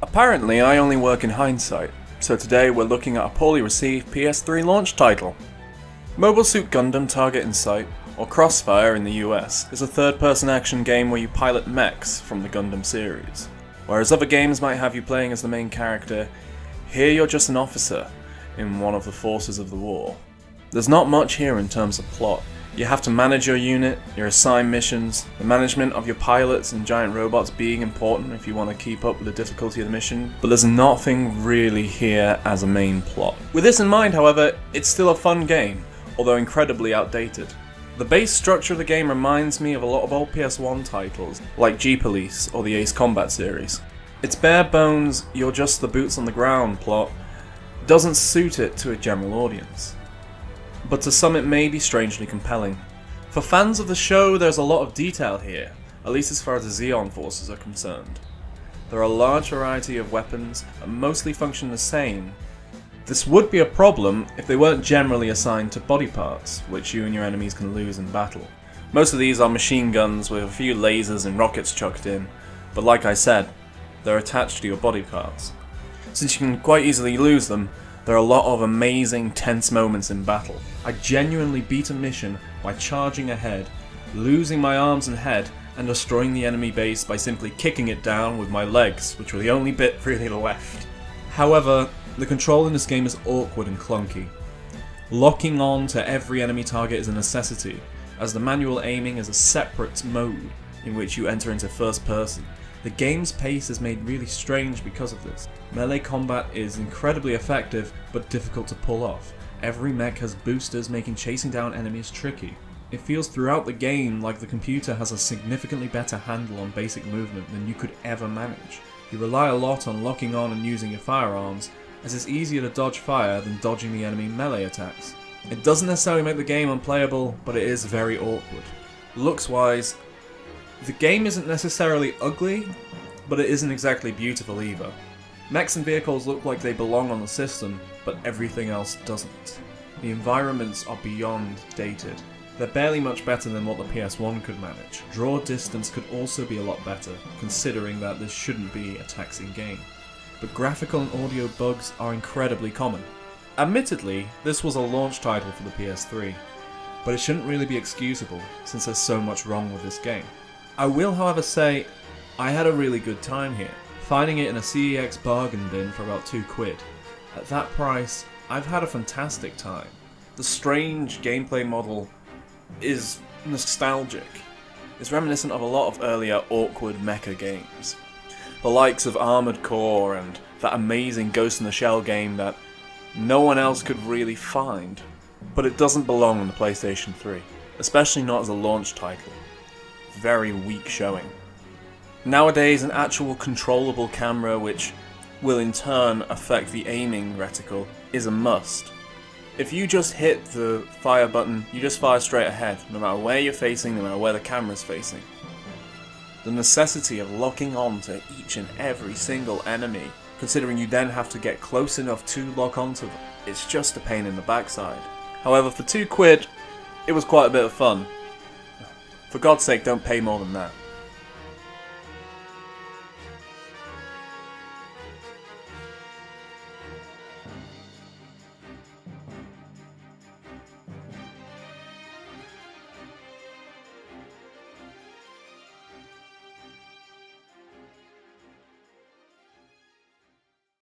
Apparently, I only work in hindsight, so today we're looking at a poorly received PS3 launch title. Mobile Suit Gundam Target in Sight, or Crossfire in the US, is a third-person action game where you pilot mechs from the Gundam series. Whereas other games might have you playing as the main character, here you're just an officer in one of the forces of the war. There's not much here in terms of plot. You have to manage your unit, your assigned missions, the management of your pilots and giant robots being important if you want to keep up with the difficulty of the mission, but there's nothing really here as a main plot. With this in mind, however, it's still a fun game, although incredibly outdated. The base structure of the game reminds me of a lot of old PS1 titles, like G-Police or the Ace Combat series. Its bare bones, you're just the boots on the ground plot doesn't suit it to a general audience. But to some it may be strangely compelling. For fans of the show, there's a lot of detail here, at least as far as the Zeon forces are concerned. There are a large variety of weapons, and mostly function the same. This would be a problem if they weren't generally assigned to body parts, which you and your enemies can lose in battle. Most of these are machine guns with a few lasers and rockets chucked in, but like I said, they're attached to your body parts. Since you can quite easily lose them, there are a lot of amazing, tense moments in battle. I genuinely beat a mission by charging ahead, losing my arms and head, and destroying the enemy base by simply kicking it down with my legs, which were the only bit really left. However, the control in this game is awkward and clunky. Locking on to every enemy target is a necessity, as the manual aiming is a separate mode in which you enter into first person. The game's pace is made really strange because of this. Melee combat is incredibly effective, but difficult to pull off. Every mech has boosters, making chasing down enemies tricky. It feels throughout the game like the computer has a significantly better handle on basic movement than you could ever manage. You rely a lot on locking on and using your firearms, as it's easier to dodge fire than dodging the enemy melee attacks. It doesn't necessarily make the game unplayable, but it is very awkward. Looks-wise, the game isn't necessarily ugly, but it isn't exactly beautiful either. Mechs and vehicles look like they belong on the system, but everything else doesn't. The environments are beyond dated. They're barely much better than what the PS1 could manage. Draw distance could also be a lot better, considering that this shouldn't be a taxing game. But graphical and audio bugs are incredibly common. Admittedly, this was a launch title for the PS3, but it shouldn't really be excusable, since there's so much wrong with this game. I will, however, say I had a really good time here, finding it in a CEX bargain bin for about £2. At that price, I've had a fantastic time. The strange gameplay model is nostalgic. It's reminiscent of a lot of earlier awkward mecha games. The likes of Armored Core and that amazing Ghost in the Shell game that no one else could really find. But it doesn't belong on the PlayStation 3, especially not as a launch title. Very weak showing. Nowadays, an actual controllable camera which will in turn affect the aiming reticle is a must. If you just hit the fire button, you just fire straight ahead, no matter where you're facing, no matter where the camera's facing. The necessity of locking on to each and every single enemy, considering you then have to get close enough to lock onto them, it's just a pain in the backside. However, for £2, it was quite a bit of fun. For God's sake, don't pay more than that.